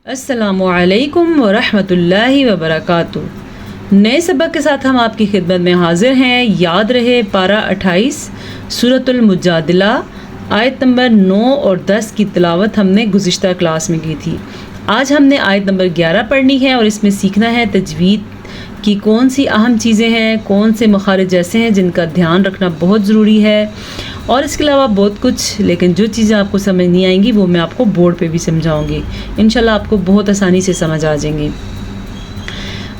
السلام علیکم ورحمۃ اللہ وبرکاتہ۔ نئے سبق کے ساتھ ہم آپ کی خدمت میں حاضر ہیں۔ یاد رہے پارہ 28 سورۃ المجادلہ آیت نمبر 9 اور 10 کی تلاوت ہم نے گزشتہ کلاس میں کی تھی۔ آج ہم نے آیت نمبر 11 پڑھنی ہے اور اس میں سیکھنا ہے تجوید کی کون سی اہم چیزیں ہیں، کون سے مخارج ایسے ہیں جن کا دھیان رکھنا بہت ضروری ہے، اور اس کے علاوہ بہت کچھ، لیکن جو چیزیں آپ کو سمجھ نہیں آئیں گی وہ میں آپ کو بورڈ پہ بھی سمجھاؤں گی، انشاءاللہ آپ کو بہت آسانی سے سمجھ آ جائیں گی۔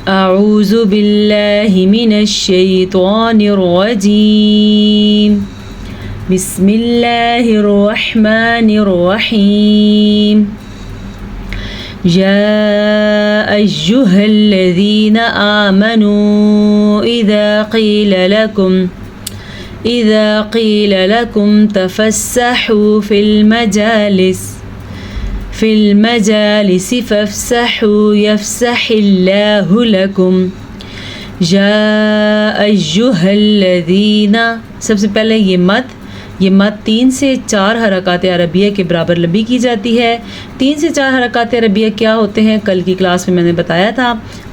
اعوذ باللہ من الشیطان الرجیم، بسم اللہ الرحمن الرحیم۔ یا ایہا الذین آمنوا إذا قيل لكم تفسحوا في المجالس فافسحوا يفسح الله لكم۔ يا أيها الذين، سب سے پہلے یہ مد 3 سے 4 حرکات عربیہ کے برابر لمبی کی جاتی ہے۔ 3 سے 4 حرکات عربیہ کیا ہوتے ہیں کل کی کلاس میں نے بتایا تھا،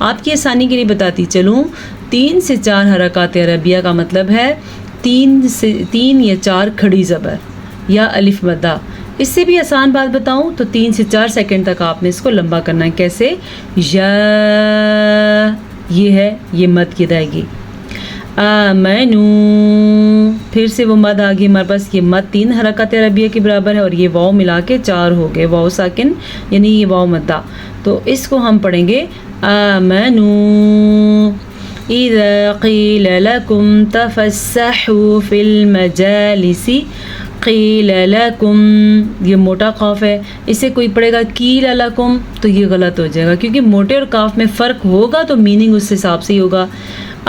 آپ کی آسانی کے لیے بتاتی چلوں۔ 3 سے 4 حرکات عربیہ کا مطلب ہے 3 یا 4 کھڑی زبر یا الف مدہ۔ اس سے بھی آسان بات بتاؤں تو 3 سے 4 سیکنڈ تک آپ نے اس کو لمبا کرنا ہے۔ کیسے؟ یا، یہ ہے، یہ مد کی ادائیگی۔ آمنو، پھر سے وہ مد آگے ہمارے پاس، یہ مد 3 حرکات عربیہ کے برابر ہے اور یہ واو ملا کے 4 ہو گئے، واو ساکن یعنی یہ واو مدہ، تو اس کو ہم پڑھیں گے آمنو اذا قیل لکم تفسحوا فی المجالس، قیل لکم، یہ موٹا قاف ہے، اسے کوئی پڑھے گا قیل لکم تو یہ غلط ہو جائے گا، کیونکہ موٹے اور قاف میں فرق ہوگا تو میننگ اس حساب سے ہی ہوگا۔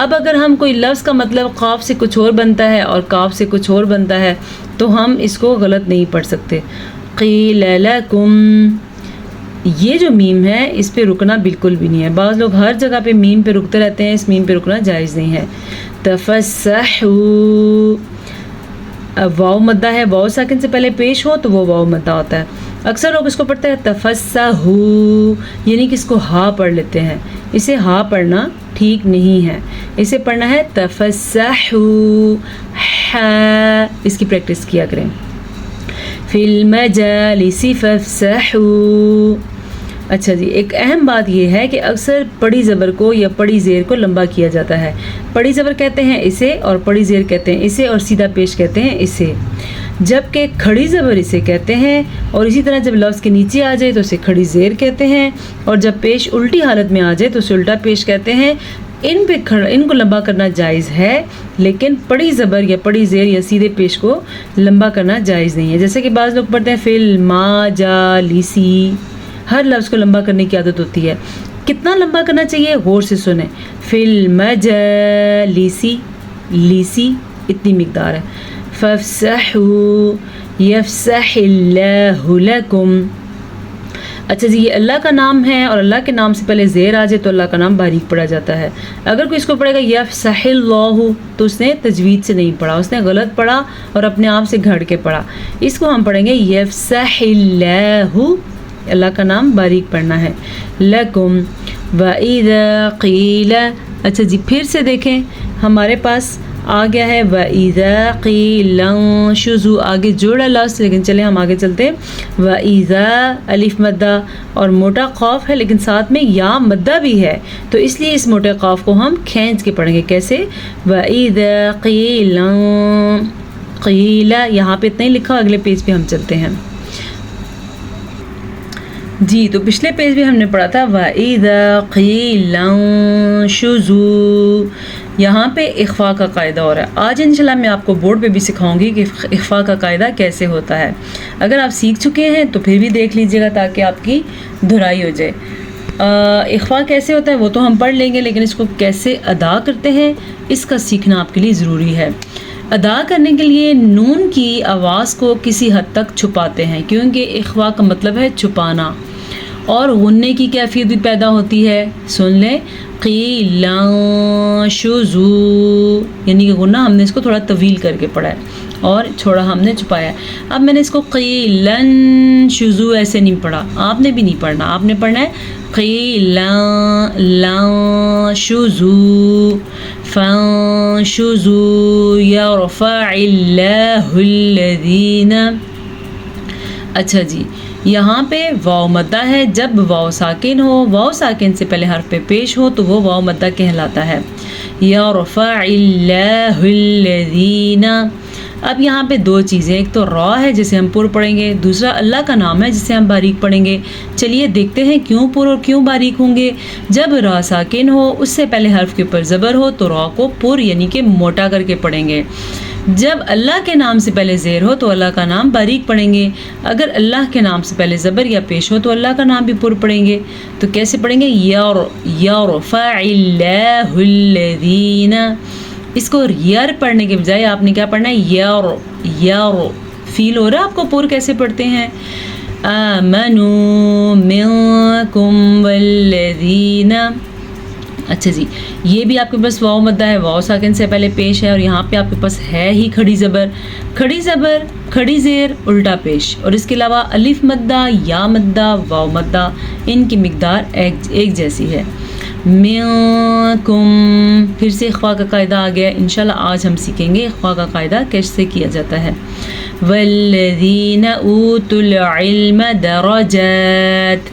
اب اگر ہم کوئی لفظ کا مطلب قاف سے کچھ اور بنتا ہے اور کاف سے کچھ اور بنتا ہے تو ہم اس کو غلط نہیں پڑھ سکتے۔ قیل لکم، یہ جو میم ہے اس پہ رکنا بالکل بھی نہیں ہے، بعض لوگ ہر جگہ پہ میم پہ رکتے رہتے ہیں، اس میم پہ رکنا جائز نہیں ہے۔ تفسحوا، اب واو مدہ ہے، واو ساکن سے پہلے پیش ہو تو وہ واو مدہ ہوتا ہے، اکثر لوگ اس کو پڑھتے ہیں تفسحوا، یعنی کہ اس کو ہا پڑھ لیتے ہیں، اسے ہا پڑھنا ٹھیک نہیں ہے، اسے پڑھنا ہے تفسحوا، ہا، اس کی پریکٹس کیا کریں۔ فی المجالس فافسحوا، اچھا جی، ایک اہم بات یہ ہے کہ اکثر پڑی زبر کو یا پڑی زیر کو لمبا کیا جاتا ہے، پڑی زبر کہتے ہیں اسے اور پڑی زیر کہتے ہیں اسے اور سیدھا پیش کہتے ہیں اسے، جبکہ کھڑی زبر اسے کہتے ہیں، اور اسی طرح جب لفظ کے نیچے آ جائے تو اسے کھڑی زیر کہتے ہیں، اور جب پیش الٹی حالت میں آ جائے تو اسے الٹا پیش کہتے ہیں۔ ان کو لمبا کرنا جائز ہے، لیکن پڑی زبر یا پڑی زیر یا سیدھے پیش کو لمبا کرنا جائز نہیں ہے، جیسے کہ بعض لوگ پڑھتے ہیں فی المجالسی، ہر لفظ کو لمبا کرنے کی عادت ہوتی ہے۔ کتنا لمبا کرنا چاہیے غور سے سنیں، فی المجالسی، لیسی اتنی مقدار ہے، فافسحوا یفسح اللہ لکم۔ اچھا جی، یہ اللہ کا نام ہے اور اللہ کے نام سے پہلے زیر آ جائے تو اللہ کا نام باریک پڑھا جاتا ہے، اگر کوئی اس کو پڑھے گا یفسح اللہ تو اس نے تجوید سے نہیں پڑھا، اس نے غلط پڑھا اور اپنے آپ سے گھڑ کے پڑھا، اس کو ہم پڑھیں گے یفسح اللہ، اللہ کا نام باریک پڑھنا ہے، لکم وَإِذَا قِيلَ، اچھا جی پھر سے دیکھیں ہمارے پاس آ گیا ہے وَإِذَا قِيلَ انشُزُوا، آگے جوڑا لفظ، لیکن چلیں ہم آگے چلتے ہیں۔ وَإِذَا الف مدہ اور موٹا قاف ہے لیکن ساتھ میں یا مدہ بھی ہے، تو اس لیے اس موٹے قاف کو ہم کھینچ کے پڑھیں گے، کیسے؟ وَإِذَا قِيلَ قِيلَ، یہاں پہ اتنا ہی لکھا، اگلے پیج پہ ہم چلتے ہیں۔ جی تو پچھلے پیج بھی ہم نے پڑھا تھا وَإِذَا قِيلَ انشُزُوا، یہاں پہ اخفاء کا قاعدہ ہو رہا ہے، آج انشاءاللہ میں آپ کو بورڈ پہ بھی سکھاؤں گی کہ اخفاء کا قاعدہ کیسے ہوتا ہے، اگر آپ سیکھ چکے ہیں تو پھر بھی دیکھ لیجئے گا تاکہ آپ کی دہرائی ہو جائے۔ اخفاء کیسے ہوتا ہے وہ تو ہم پڑھ لیں گے، لیکن اس کو کیسے ادا کرتے ہیں اس کا سیکھنا آپ کے لیے ضروری ہے۔ ادا کرنے کے لیے نون کی آواز کو کسی حد تک چھپاتے ہیں، کیونکہ اخفاء کا مطلب ہے چھپانا، اور غننے کی کیفیت بھی پیدا ہوتی ہے، سن لیں، قیل انشزوا، یعنی کہ غنہ ہم نے اس کو تھوڑا طویل کر کے پڑھا ہے، اور چھوڑا ہم نے چھپایا. اب میں نے اس کو قیلن شزو ایسے نہیں پڑھا, آپ نے بھی نہیں پڑھنا, آپ نے پڑھنا ہے قیلن لن شزو فانشزو یرفع اللہ الذین. اچھا جی, یہاں پہ واو مدہ ہے. جب واو ساکن ہو, واو ساکن سے پہلے حرف پہ پیش ہو تو وہ واو مدہ کہلاتا ہے. یرفع اللہ الذین. اب یہاں پہ دو چیزیں, ایک تو را ہے جسے ہم پر پڑھیں گے, دوسرا اللہ کا نام ہے جسے ہم باریک پڑھیں گے. چلیے دیکھتے ہیں کیوں پر اور کیوں باریک ہوں گے. جب را ساکن ہو, اس سے پہلے حرف کے اوپر زبر ہو تو را کو پر یعنی کہ موٹا کر کے پڑھیں گے. جب اللہ کے نام سے پہلے زیر ہو تو اللہ کا نام باریک پڑھیں گے. اگر اللہ کے نام سے پہلے زبر یا پیش ہو تو اللہ کا نام بھی پر پڑھیں گے. تو کیسے پڑھیں گے؟ یرفع اللہ الذین. اس کو یر پڑھنے کے بجائے آپ نے کیا پڑھنا ہے؟ یر. فیل ہو رہا ہے آپ کو پر کیسے پڑھتے ہیں؟ آمنوا منکم والذین. اچھا جی, یہ بھی آپ کے پاس واو مدہ ہے, واو ساکن سے پہلے پیش ہے, اور یہاں پہ آپ کے پاس ہے ہی کھڑی زبر. کھڑی زبر, کھڑی زیر, الٹا پیش, اور اس کے علاوہ الف مدہ, یا مدہ, واو مدہ, ان کی مقدار ایک جیسی ہے. منکم, پھر سے اخفاء کا قاعدہ آ گیا. انشاءاللہ آج ہم سیکھیں گے اخفاء کا قاعدہ کیسے کیا جاتا ہے. والذین اوتوا العلم درجات.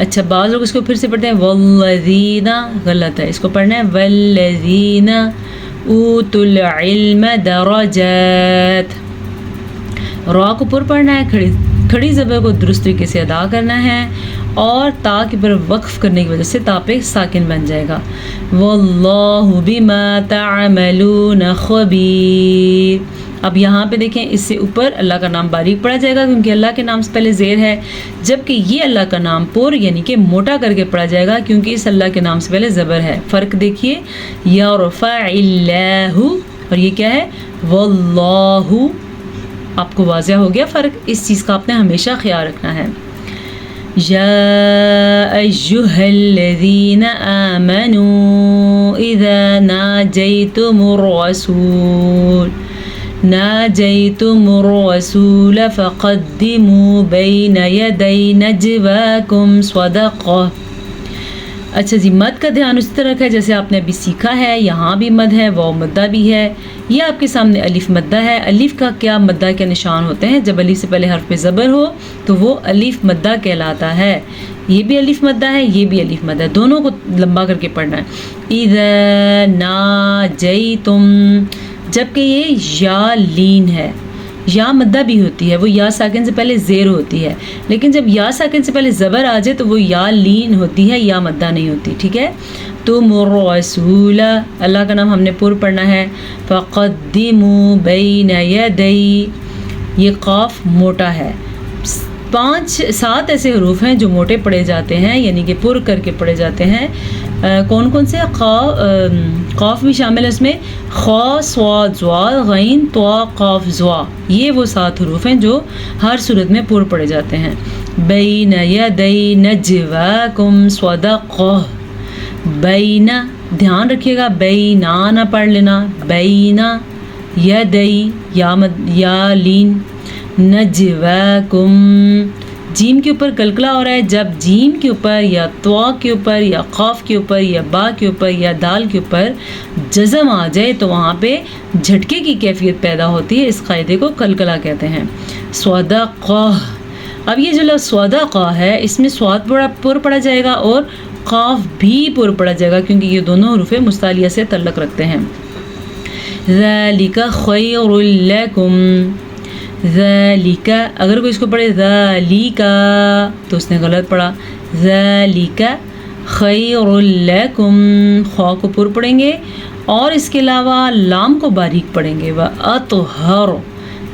اچھا, بعض لوگ اس کو پھر سے پڑھتے ہیں والذین, غلط ہے, اس کو پڑھنا ہے والذین اوتوا العلم درجات. را کو پر پڑھنا ہے, کھڑی زبر کو درست طریقے سے ادا کرنا ہے, اور تا کے پر وقف کرنے کی وجہ سے تا پہ ساکن بن جائے گا. واللہ بما تعملون خبیر. اب یہاں پہ دیکھیں, اس سے اوپر اللہ کا نام باریک پڑھا جائے گا کیونکہ اللہ کے نام سے پہلے زیر ہے, جبکہ یہ اللہ کا نام پر یعنی کہ موٹا کر کے پڑھا جائے گا کیونکہ اس اللہ کے نام سے پہلے زبر ہے. فرق دیکھیے, یرفع اللہ, اور یہ کیا ہے؟ واللہ. آپ کو واضح ہو گیا فرق؟ اس چیز کا آپ نے ہمیشہ خیال رکھنا ہے. یا ایھا الذین آمنوا اذا ناجیتم الرسول فقدموا بین یدی نجواکم صدقہ. اچھا جی, مد کا دھیان اس طرح ہے جیسے آپ نے ابھی سیکھا ہے. یہاں بھی مد ہے, واو مدہ بھی ہے. یہ آپ کے سامنے الف مدہ ہے. الف کا کیا مدہ کے نشان ہوتے ہیں؟ جب الف سے پہلے حرف پہ زبر ہو تو وہ الف مدہ کہلاتا ہے. یہ بھی الف مدہ ہے, یہ بھی الف مدہ ہے, دونوں کو لمبا کر کے پڑھنا ہے. اذا ناجیتم, جبکہ یہ یا لین ہے. یا مدہ بھی ہوتی ہے, وہ یا ساکن سے پہلے زیر ہوتی ہے, لیکن جب یا ساکن سے پہلے زبر آ جائے تو وہ یا لین ہوتی ہے, یا مدہ نہیں ہوتی. ٹھیک ہے, تم الرسول, اللہ کا نام ہم نے پر پڑھنا ہے. فقدموا بین یدی, یہ قاف موٹا ہے. 5-7 ایسے حروف ہیں جو موٹے پڑھے جاتے ہیں, یعنی کہ پر کر کے پڑھے جاتے ہیں. کون کون سے؟ قاف بھی شامل ہے اس میں, خا صاد ضاد غین طا قاف ضا. یہ وہ 7 حروف ہیں جو ہر صورت میں پر پڑھے جاتے ہیں. بین یدی نجواکم صدقہ. بین, دھیان رکھیے گا, بینا نہ پڑھ لینا. بینا یدی, یا لین. نجواکم, جیم کے اوپر کلکلا ہو رہا ہے. جب جیم کے اوپر یا طوا کے اوپر یا قاف کے اوپر یا با کے اوپر یا دال کے اوپر جزم آ جائے تو وہاں پہ جھٹکے کی کیفیت پیدا ہوتی ہے. اس قاعدے کو کلکلا کہتے ہیں. صدقہ. اب یہ جو لفظ صدقہ ہے, اس میں صاد پر پڑھا جائے گا اور قاف بھی پر پڑھا جائے گا کیونکہ یہ دونوں حروف مستعلیہ سے تعلق رکھتے ہیں. ذالک خیر لکم. ذالک, اگر کوئی اس کو پڑھے ذالک تو اس نے غلط پڑھا. ذالک خیر لکم, خا کو پر پڑھیں گے اور اس کے علاوہ لام کو باریک پڑھیں گے. وَأَطْهَرُ,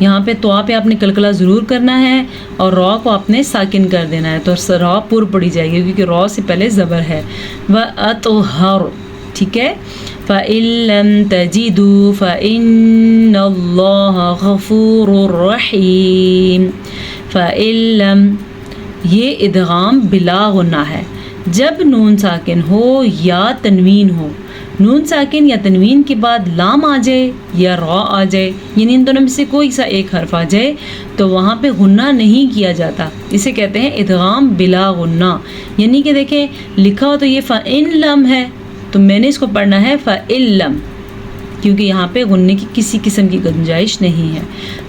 یہاں پہ تو پہ آپ نے کلکلا ضرور کرنا ہے اور را کو آپ نے ساکن کر دینا ہے, تو را پر پڑھی جائے گی کیونکہ را سے پہلے زبر ہے. وَأَطْهَرُ. ٹھیک ہے. فَإِن لَّمْ تَجِدُوا فَإِنَّ اللَّهَ غَفُورٌ رَّحِيمٌ. فَإِن لَّمْ, یہ ادغام بلا غنہ ہے. جب نون ساکن ہو یا تنوین ہو نون ساکن یا تنوین کے بعد لام آ جائے یا را آ جائے، یعنی ان دونوں میں سے کوئی سا ایک حرف آ جائے تو وہاں پہ غنہ نہیں کیا جاتا، اسے کہتے ہیں ادغام بلا غنہ۔ یعنی کہ دیکھیں لکھا ہو تو یہ فَإِن لَم ہے، تو میں نے اس کو پڑھنا ہے فَإِن لَم، کیونکہ یہاں پہ غنّے کی کسی قسم کی گنجائش نہیں ہے۔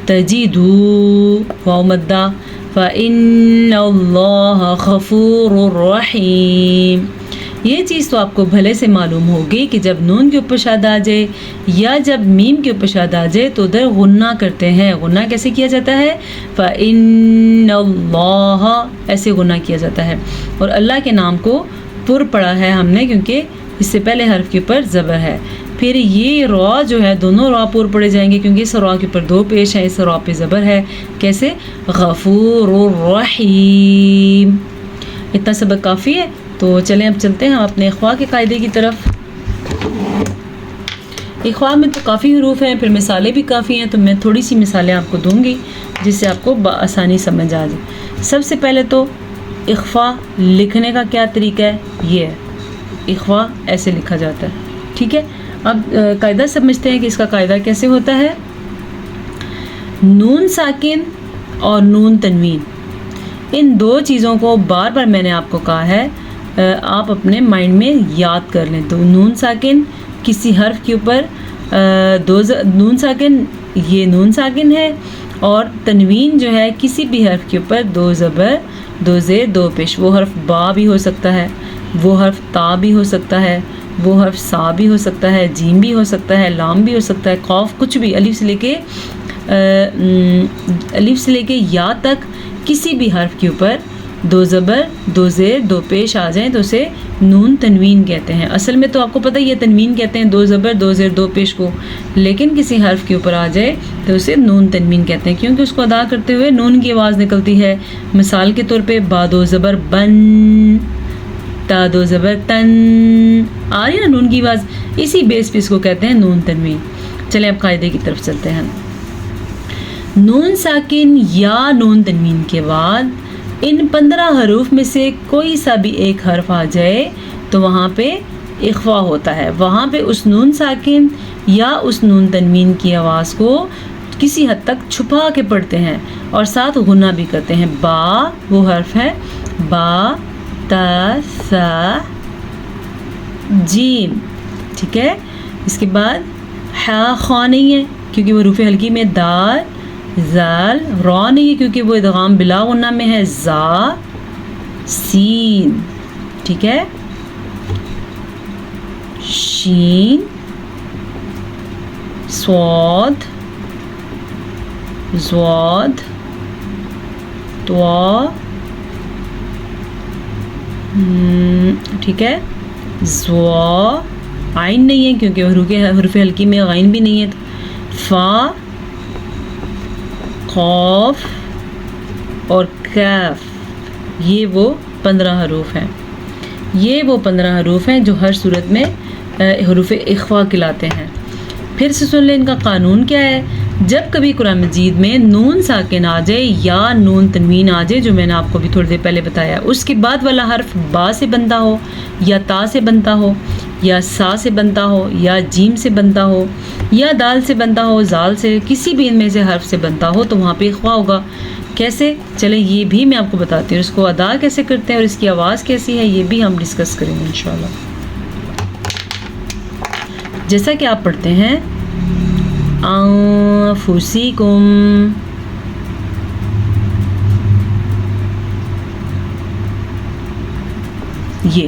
تجدو واو مدہ فَإِنَّ اللَّهَ غَفُورٌ رَحِيمٌ۔ یہ چیز تو آپ کو بھلے سے معلوم ہوگی کہ جب نون کے اوپر شاد آ جائے یا جب میم کے اوپر شاد آ جائے تو ادھر غنہ کرتے ہیں۔ غنہ کیسے کیا جاتا ہے؟ فَإِنَّ اللَّهَ، ایسے غنہ کیا جاتا ہے۔ اور اللہ کے نام کو پر پڑھا ہے ہم نے کیونکہ اس سے پہلے حرف کے اوپر زبر ہے۔ پھر یہ را جو ہے دونوں را پر پڑے جائیں گے کیونکہ اس را کے اوپر دو پیش ہے، اس را پہ زبر ہے۔ کیسے؟ غفور الرحیم۔ اتنا سبق کافی ہے، تو چلیں اب چلتے ہیں ہم اپنے اخوا کے قاعدے کی طرف۔ اخوا میں تو کافی حروف ہیں، پھر مثالیں بھی کافی ہیں، تو میں تھوڑی سی مثالیں آپ کو دوں گی جس سے آپ کو بآسانی سمجھ آ جائے۔ سب سے پہلے تو اخوا لکھنے کا کیا طریقہ ہے، یہ ہے اخوا ایسے لکھا جاتا ہے، ٹھیک ہے۔ اب قاعدہ سمجھتے ہیں کہ اس کا قاعدہ کیسے ہوتا ہے۔ نون ساکن اور نون تنوین، ان دو چیزوں کو بار بار میں نے آپ کو کہا ہے آپ اپنے مائنڈ میں یاد کر لیں۔ تو نون ساکن کسی حرف کے اوپر نون ساکن، یہ نون ساکن ہے، اور تنوین جو ہے کسی بھی حرف کے اوپر دو زبر دو زیر دو پیش۔ وہ حرف با بھی ہو سکتا ہے، وہ حرف تا بھی ہو سکتا ہے، وہ حرف سا بھی ہو سکتا ہے، جیم بھی ہو سکتا ہے، لام بھی ہو سکتا ہے، قاف، کچھ بھی، الف سے لے کے یا تک کسی بھی حرف کے اوپر دو زبر دو زیر دو پیش آ جائیں تو اسے نون تنوین کہتے ہیں۔ اصل میں تو آپ کو پتہ ہی ہے تنوین کہتے ہیں دو زبر دو زیر دو پیش کو، لیکن کسی حرف کے اوپر آ جائے تو اسے نون تنوین کہتے ہیں کیونکہ اس کو ادا کرتے ہوئے نون کی آواز نکلتی ہے۔ مثال کے طور پہ با دو زبر بن، تا دو زبر تن، آ رہی ہے نا نون کی آواز، اسی بیس پہ اس کو کہتے ہیں نون تنوین۔ چلیں اب قاعدے کی طرف چلتے ہیں۔ نون ساکن یا نون تنوین کے بعد ان 15 حروف میں سے کوئی سا بھی ایک حرف آ جائے تو وہاں پہ اخفا ہوتا ہے۔ وہاں پہ اس نون ساکن یا اس نون تنوین کی آواز کو کسی حد تک چھپا کے پڑھتے ہیں اور ساتھ غنہ بھی کرتے ہیں۔ با وہ حرف ہے، با تا سا جیم، ٹھیک ہے۔ اس کے بعد ہا خا نہیں ہے کیونکہ وہ حروف ہلکی میں، دال زال، را نہیں ہے کیونکہ وہ ادغام بلا غنہ میں ہے، زا سین، ٹھیک ہے، شین صاد زواد طوا، ٹھیک ہے، زوا، عین نہیں ہے کیونکہ حروف ہلکی میں غین بھی نہیں ہے، فا قاف اور کاف، یہ وہ 15 حروف ہیں۔ یہ وہ 15 حروف ہیں جو ہر صورت میں حروف اخفا کہلاتے ہیں۔ پھر سے سن لیں ان کا قانون کیا ہے۔ جب کبھی قرآن مجید میں نون ساکن آ جائے یا نون تنوین آ جائے جو میں نے آپ کو بھی تھوڑی دیر پہلے بتایا، اس کے بعد والا حرف با سے بنتا ہو یا تا سے بنتا ہو یا سا سے بنتا ہو یا جیم سے بنتا ہو یا دال سے بنتا ہو، زال سے، کسی بھی ان میں سے حرف سے بنتا ہو تو وہاں پہ اخفا ہوگا۔ کیسے؟ چلیں یہ بھی میں آپ کو بتاتی ہوں، اس کو ادا کیسے کرتے ہیں اور اس کی آواز کیسی ہے یہ بھی ہم ڈسکس کریں گے انشاءاللہ۔ جیسا کہ آپ پڑھتے ہیں انفسکم، یہ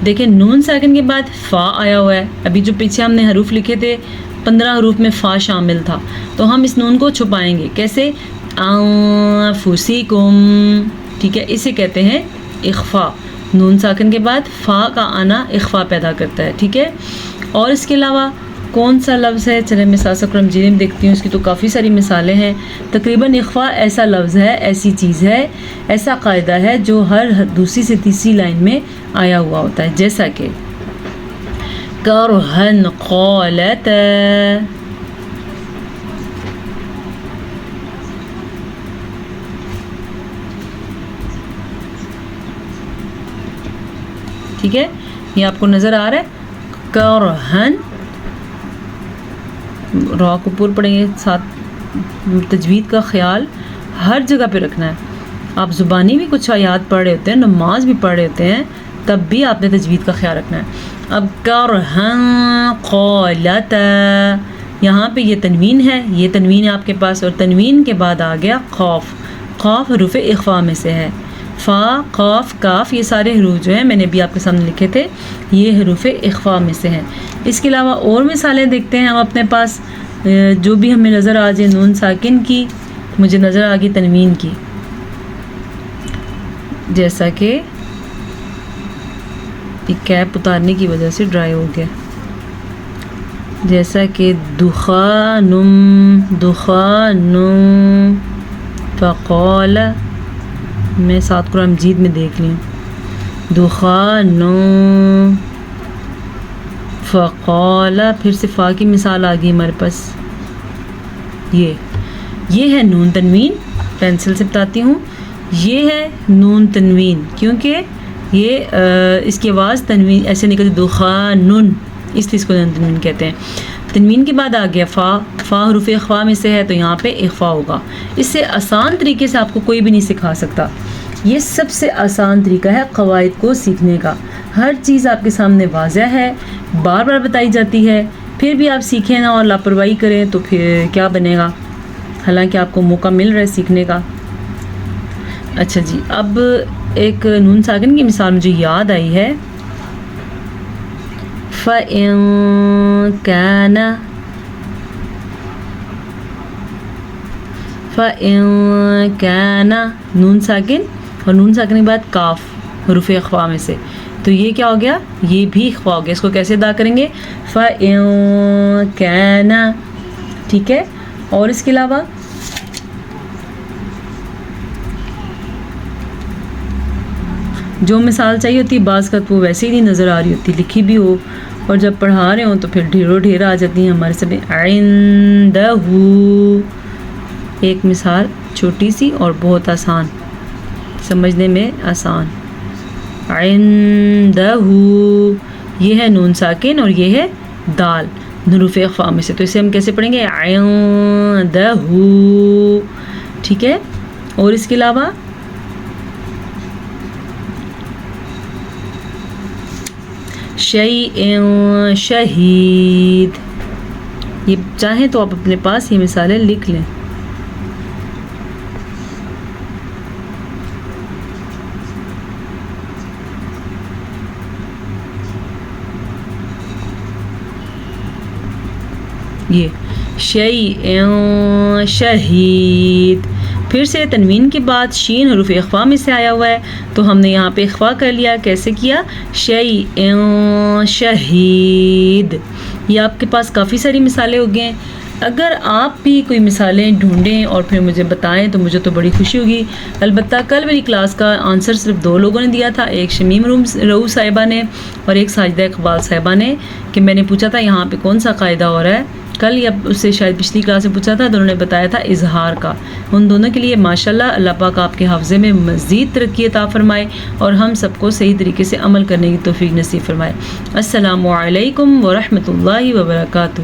دیکھیں نون ساکن کے بعد فا آیا ہوا ہے۔ ابھی جو پیچھے ہم نے حروف لکھے تھے 15 حروف میں فا شامل تھا، تو ہم اس نون کو چھپائیں گے۔ کیسے؟ انفسکم، ٹھیک ہے، اسے کہتے ہیں اخفا۔ نون ساکن کے بعد فا کا آنا اخفا پیدا کرتا ہے، ٹھیک ہے۔ اور اس کے علاوہ کون سا لفظ ہے؟ چلیں میں ساتھ قرآن مجید میں دیکھتی ہوں، اس کی تو کافی ساری مثالیں ہیں۔ تقریباً اخفا ایسا لفظ ہے، ایسی چیز ہے، ایسا قاعدہ ہے جو ہر دوسری سے تیسری لائن میں آیا ہوا ہوتا ہے، جیسا کہ کرہن قالت، ٹھیک ہے، یہ آپ کو نظر آ رہا ہے کرہن، را کو پر پڑھیں گے، ساتھ تجوید کا خیال ہر جگہ پہ رکھنا ہے. آپ زبانی بھی کچھ آیات پڑھ رہے ہوتے ہیں، نماز بھی پڑھ رہے ہوتے ہیں، تب بھی آپ نے تجوید کا خیال رکھنا ہے. اب کرہن قالتا، یہاں پہ یہ تنوین ہے، یہ تنوین ہے آپ کے پاس، اور تنوین کے بعد آ گیا قاف. قاف حروف اخفاء میں سے ہے. فا، قاف، کاف، یہ سارے حروف جو ہیں میں نے بھی آپ کے سامنے لکھے تھے، یہ حروف اخفاء میں سے ہیں. اس کے علاوہ اور مثالیں دیکھتے ہیں ہم اپنے پاس جو بھی ہمیں نظر آ جائے. نون ساکن کی مجھے نظر آ گئی تنوین کی، جیسا کہ کیپ اتارنے کی وجہ سے ڈرائی ہو گیا، جیسا کہ دخانم، دخانم، فقال، میں ساتھ قرآن مجید میں دیکھ لیں، دخانم، فقال، پھر سے فا کی مثال آ گئی ہمارے پاس. یہ ہے نون تنوین، پینسل سے بتاتی ہوں، یہ ہے نون تنوین، کیونکہ یہ اس کی آواز تنوین ایسے نکلتی، دخانن، اس لیے اس کو نون تنوین کہتے ہیں. تنوین کے بعد آ گیا فا. فا حروف اخفاء میں سے ہے تو یہاں پہ اخفاء ہوگا. اس سے آسان طریقے سے آپ کو کوئی بھی نہیں سکھا سکتا. یہ سب سے آسان طریقہ ہے قواعد کو سیکھنے کا. ہر چیز آپ کے سامنے واضح ہے، بار بار بتائی جاتی ہے، پھر بھی آپ سیکھیں نا اور لاپرواہی کریں تو پھر کیا بنے گا، حالانکہ آپ کو موقع مل رہا ہے سیکھنے کا. اچھا جی، اب ایک نون ساکن کی مثال مجھے یاد آئی ہے. فَإِن كَانَ، فَإِن كَانَ، نون ساکن، اور نون ساکن کے بعد کاف حروف اخفاء میں سے، تو یہ کیا ہو گیا، یہ بھی اخفاء ہو گیا. اس کو کیسے ادا کریں گے، فَإِن كَانَ، ٹھیک ہے. اور اس کے علاوہ جو مثال چاہیے ہوتی ہے بعض کا وہ ویسے ہی نہیں نظر آ رہی ہوتی، لکھی بھی ہو، اور جب پڑھا رہے ہوں تو پھر ڈھیروں ڈھیر آ جاتی ہیں ہمارے سامنے. عندہ، ایک مثال چھوٹی سی اور بہت آسان، سمجھنے میں آسان. عندہ، یہ ہے نون ساکن اور یہ ہے دال، حروف اخفاء میں سے، تو اسے ہم کیسے پڑھیں گے، عندہ، ٹھیک ہے. اور اس کے علاوہ شیء، شہید، یہ چاہیں تو آپ اپنے پاس یہ مثالیں لکھ لیں. یہ شیء، شہید. پھر سے تنوین کے بعد شین حروف اخفاء میں سے آیا ہوا ہے تو ہم نے یہاں پہ اخفاء کر لیا. کیسے کیا، شیء، شہید. یہ آپ کے پاس کافی ساری مثالیں ہو گئے ہیں. اگر آپ بھی کوئی مثالیں ڈھونڈیں اور پھر مجھے بتائیں تو مجھے تو بڑی خوشی ہوگی. البتہ کل میری کلاس کا آنسر صرف 2 لوگوں نے دیا تھا، ایک شمیم رؤوف صاحبہ نے اور ایک ساجدہ اقبال صاحبہ نے، کہ میں نے پوچھا تھا یہاں پہ کون سا قاعدہ ہو رہا ہے کل، یا اس سے شاید پچھلی کلاس میں پوچھا تھا تو انہوں نے بتایا تھا اظہار کا. ان دونوں کے لیے ماشاءاللہ اللہ پاک آپ کے حافظے میں مزید ترقی عطا فرمائے اور ہم سب کو صحیح طریقے سے عمل کرنے کی توفیق نصیب فرمائے. السلام علیکم ورحمۃ اللہ وبرکاتہ.